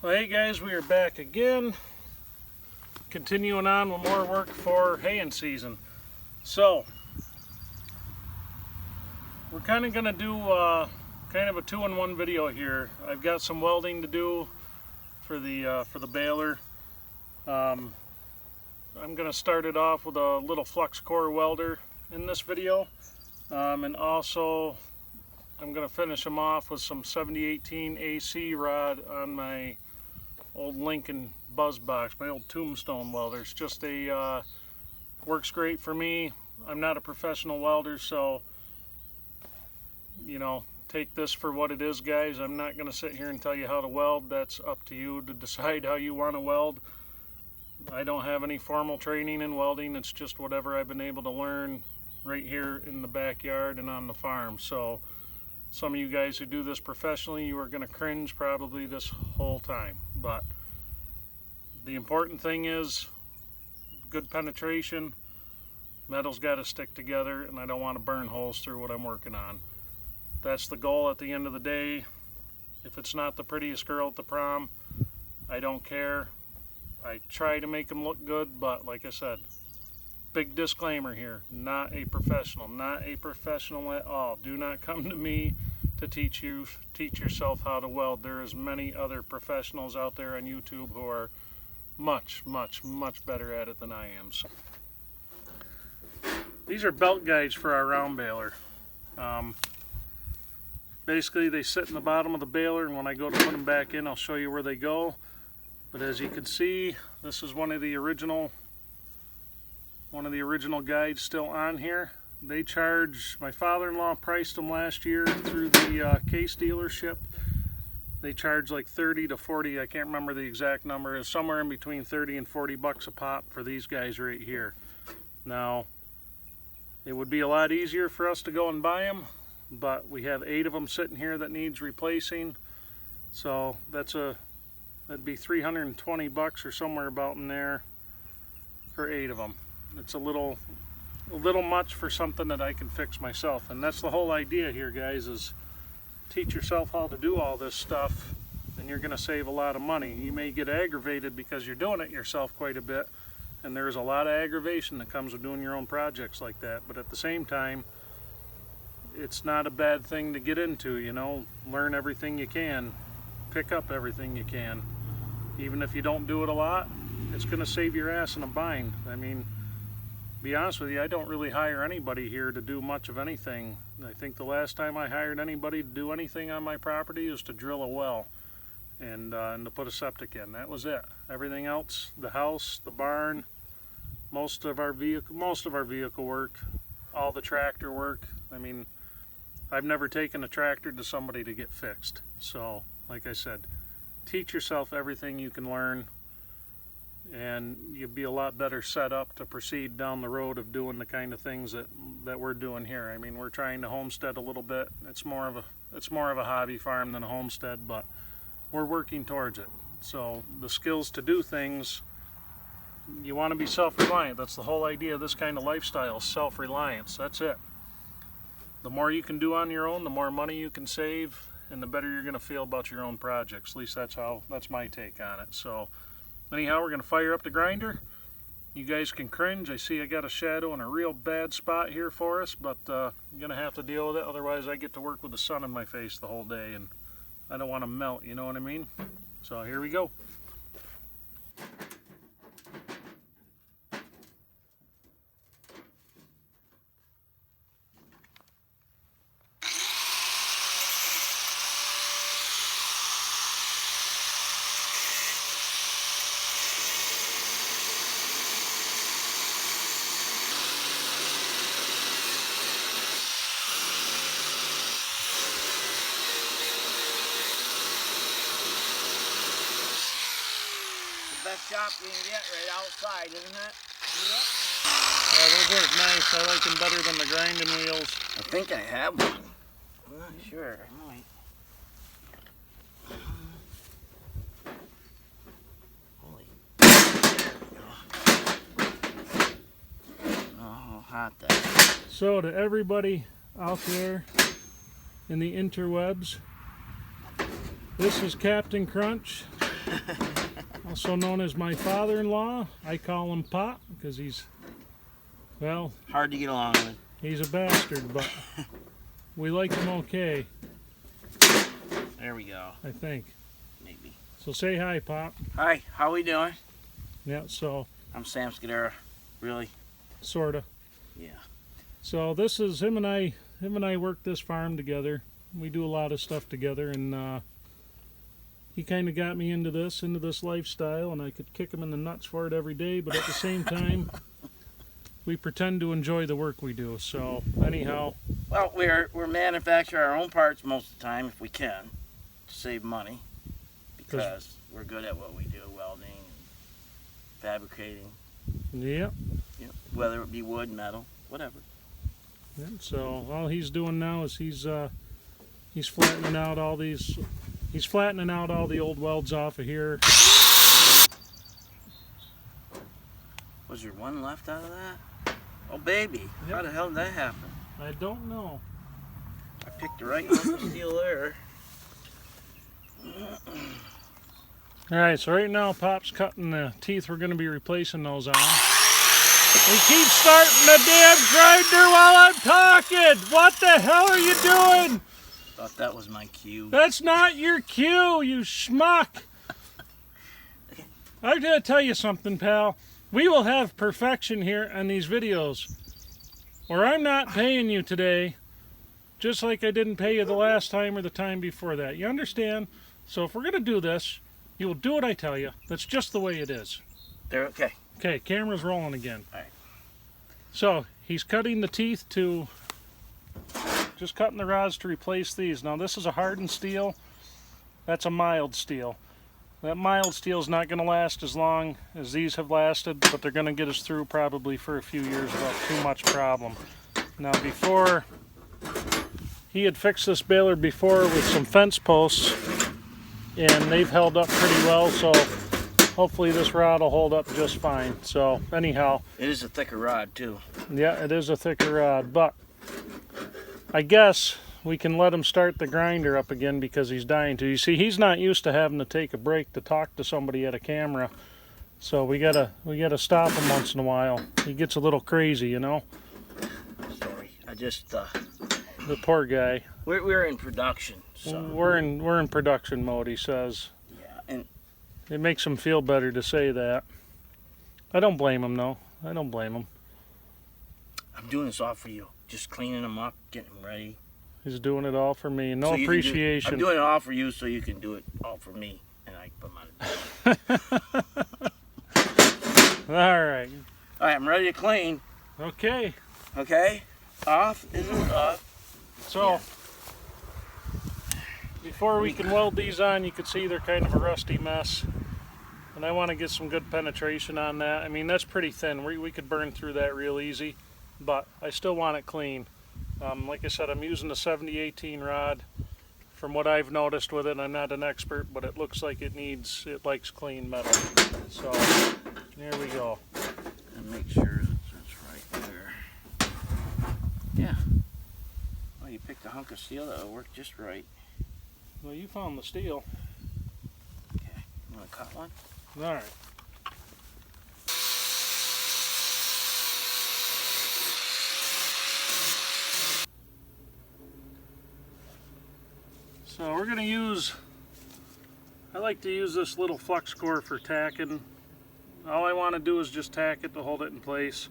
Well, hey guys, we are back again, continuing on with more work for haying season. So we're kind of going to do kind of a two-in-one video here. I've got some welding to do for the baler. I'm going to start it off with a little flux core welder in this video, and also I'm going to finish them off with some 7018 AC rod on my old Lincoln buzz box, my old tombstone welder. It's just a works great for me. I'm not a professional welder, so you know, take this for what it is, guys. I'm not going to sit here and tell you how to weld. That's up to you to decide how you want to weld. I don't have any formal training in welding. It's just whatever I've been able to learn right here in the backyard and on the farm. So some of you guys who do this professionally, you are going to cringe probably this whole time. But the important thing is good penetration. Metal's got to stick together, and I don't want to burn holes through what I'm working on. That's the goal at the end of the day. If it's not the prettiest girl at the prom, I don't care. I try to make them look good, but like I said, big disclaimer here, not a professional at all. Do not come to me to teach yourself how to weld. There is many other professionals out there on YouTube who are much better at it than I am. So, these are belt guides for our round baler. Basically they sit in the bottom of the baler, and when I go to put them back in, I'll show you where they go. But as you can see, this is one of the original guides still on here. They charge, my father-in-law priced them last year through the Case dealership. They charge like 30 to 40, I can't remember the exact number. It's somewhere in between 30 and 40 bucks a pop for these guys right here. Now, it would be a lot easier for us to go and buy them, but we have 8 of them sitting here that needs replacing. So that'd be 320 bucks or somewhere about in there for 8 of them. It's a little much for something that I can fix myself, and that's the whole idea here, guys, is teach yourself how to do all this stuff, and you're going to save a lot of money. You may get aggravated because you're doing it yourself quite a bit, and there's a lot of aggravation that comes with doing your own projects like that, but at the same time, it's not a bad thing to get into, you know. Learn everything you can, pick up everything you can. Even if you don't do it a lot, it's going to save your ass in a bind. I mean, to be honest with you, I don't really hire anybody here to do much of anything. I think the last time I hired anybody to do anything on my property was to drill a well and to put a septic in. That was it. Everything else, the house, the barn, most of our vehicle work, all the tractor work. I mean, I've never taken a tractor to somebody to get fixed. So, like I said, teach yourself everything you can learn, and you'll be a lot better set up to proceed down the road of doing the kind of things that we're doing here. I mean, we're trying to homestead a little bit. It's more of a hobby farm than a homestead, but we're working towards it. So the skills to do things, you want to be self-reliant. That's the whole idea of this kind of lifestyle, self-reliance. That's it. The more you can do on your own, the more money you can save, and the better you're going to feel about your own projects. At least that's my take on it. So anyhow, we're going to fire up the grinder. You guys can cringe. I see I got a shadow in a real bad spot here for us, but I'm going to have to deal with it. Otherwise, I get to work with the sun in my face the whole day, and I don't want to melt, you know what I mean? So here we go. Best shop you can get right outside, isn't it? Yep. Yeah, those work nice. I like them better than the grinding wheels. I think I have one. I'm not sure. I might. Holy. Oh, hot that. So to everybody out there in the interwebs, this is Captain Crunch. also known as my father-in-law. I call him Pop because he's, well, Hard to get along with. he's a bastard, but we like him okay, There we go. I think. Maybe. So say hi, Pop. Hi, how we doing? Yeah, so, I'm Sam Scudera. Really? sorta. Yeah. So this is him and I work this farm together. We do a lot of stuff together, and he kind of got me into this lifestyle, and I could kick him in the nuts for it every day, but at the same time, we pretend to enjoy the work we do. So anyhow, Well, we're manufacture our own parts most of the time if we can, to save money, because we're good at what we do, welding, and fabricating. yeah. Whether it be wood, metal, whatever. Yeah, so all he's doing now is he's flattening out all these. He's flattening out all the old welds off of here. Was there one left out of that? Oh, baby. Yep. How the hell did that happen? I don't know. I picked the right one of steel there. All right, so right now Pop's cutting the teeth we're going to be replacing those on. He keeps starting the damn grinder while I'm talking. What the hell are you doing? Thought that was my cue. That's not your cue, you schmuck. I'm going to tell you something, pal. We will have perfection here on these videos, or I'm not paying you today, just like I didn't pay you the last time or the time before that. You understand? So if we're going to do this, you will do what I tell you. That's just the way it is. There, okay. Okay, camera's rolling again. All right. So he's cutting the teeth to, just cutting the rods to replace these. Now this is a hardened steel. That's a mild steel. That mild steel is not going to last as long as these have lasted, but they're going to get us through probably for a few years without too much problem. Now before, he had fixed this baler before with some fence posts, and they've held up pretty well, so hopefully this rod will hold up just fine. So anyhow. It is a thicker rod too. Yeah, it is a thicker rod, but I guess we can let him start the grinder up again because he's dying to. You see, he's not used to having to take a break to talk to somebody at a camera. So we gotta stop him once in a while. He gets a little crazy, you know. Sorry, I just The poor guy. we're in production, so We're in production mode, he says. yeah, and It makes him feel better to say that. I don't blame him though. I don't blame him. I'm doing this all for you. Just cleaning them up, getting them ready. He's doing it all for me. No So you can appreciation. I'm doing it all for you, so you can do it all for me, and I put my. All right. All right, I'm ready to clean. Okay. Okay, off. Is it off? So, Yeah. before we can weld these on, you can see they're kind of a rusty mess. And I want to get some good penetration on that. I mean, that's pretty thin. We could burn through that real easy, but I still want it clean. Like I said, I'm using a 70-18 rod. From what I've noticed with it, I'm not an expert, but it looks like it likes clean metal. So, there we go. And make sure that's right there. Yeah. Well, you picked a hunk of steel that'll work just right. Well, you found the steel. Okay, you want to cut one? All right. So we're going to use, I like to use this little flux core for tacking. All I want to do is just tack it to hold it in place.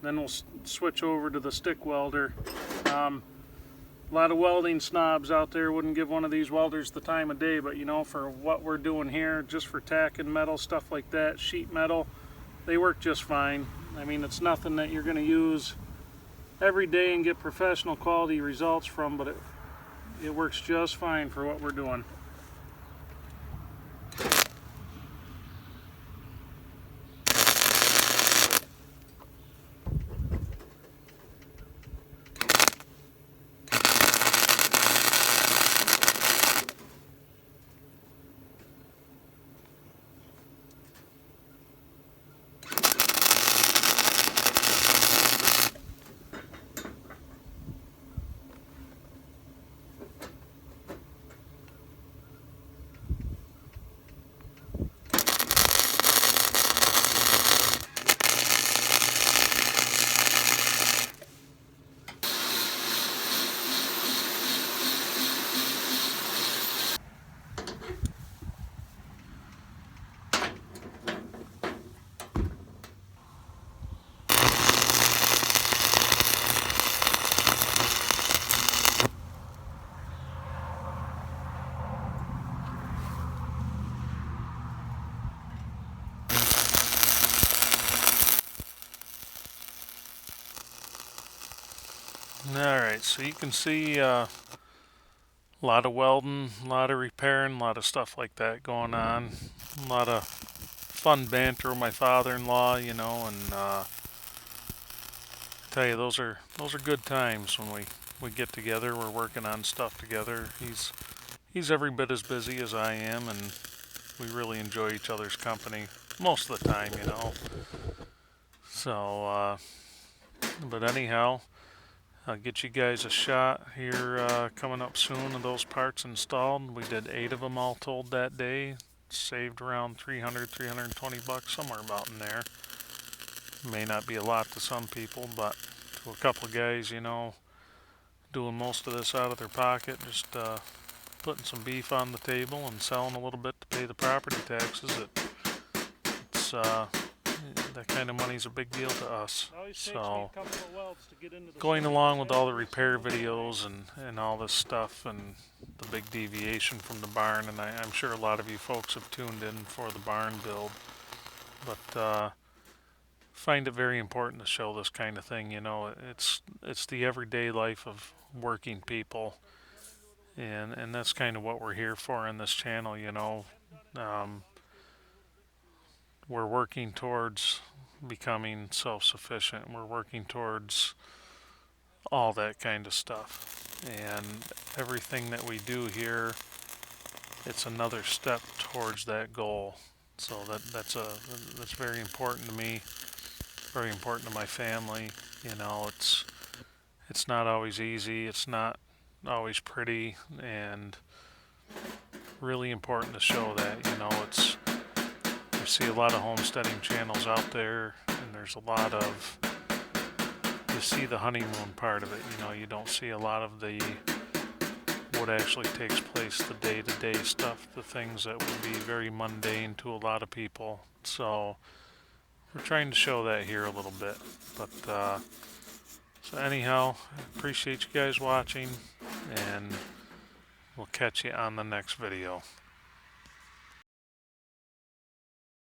Then we'll switch over to the stick welder. A lot of welding snobs out there wouldn't give one of these welders the time of day, but you know, for what we're doing here, just for tacking metal, stuff like that, sheet metal, they work just fine. I mean, it's nothing that you're going to use every day and get professional quality results from, but it works just fine for what we're doing. Alright, so you can see a lot of welding, a lot of repairing, a lot of stuff like that going on. A lot of fun banter with my father-in-law, you know, and I tell you, those are good times when we get together. We're working on stuff together. He's every bit as busy as I am, and we really enjoy each other's company most of the time, you know. So, but anyhow, I'll get you guys a shot here coming up soon of those parts installed. We did 8 of them all told that day. Saved around 300, 320 bucks, somewhere about in there. May not be a lot to some people, but to a couple of guys, you know, doing most of this out of their pocket, just putting some beef on the table and selling a little bit to pay the property taxes. It's that kind of money's a big deal to us. So going along with all the repair videos and all this stuff and the big deviation from the barn, and I'm sure a lot of you folks have tuned in for the barn build, but find it very important to show this kind of thing. You know, it's the everyday life of working people, and that's kind of what we're here for in this channel. You know, we're working towards becoming self-sufficient. We're working towards all that kind of stuff, and everything that we do here, it's another step towards that goal. So that's very important to me, very important to my family. You know, it's not always easy, it's not always pretty, and really important to show that. You know, it's, you see a lot of homesteading channels out there, and there's a lot of, you see the honeymoon part of it. You know, you don't see a lot of the what actually takes place, the day-to-day stuff, the things that would be very mundane to a lot of people. So we're trying to show that here a little bit. But so anyhow, I appreciate you guys watching, and we'll catch you on the next video.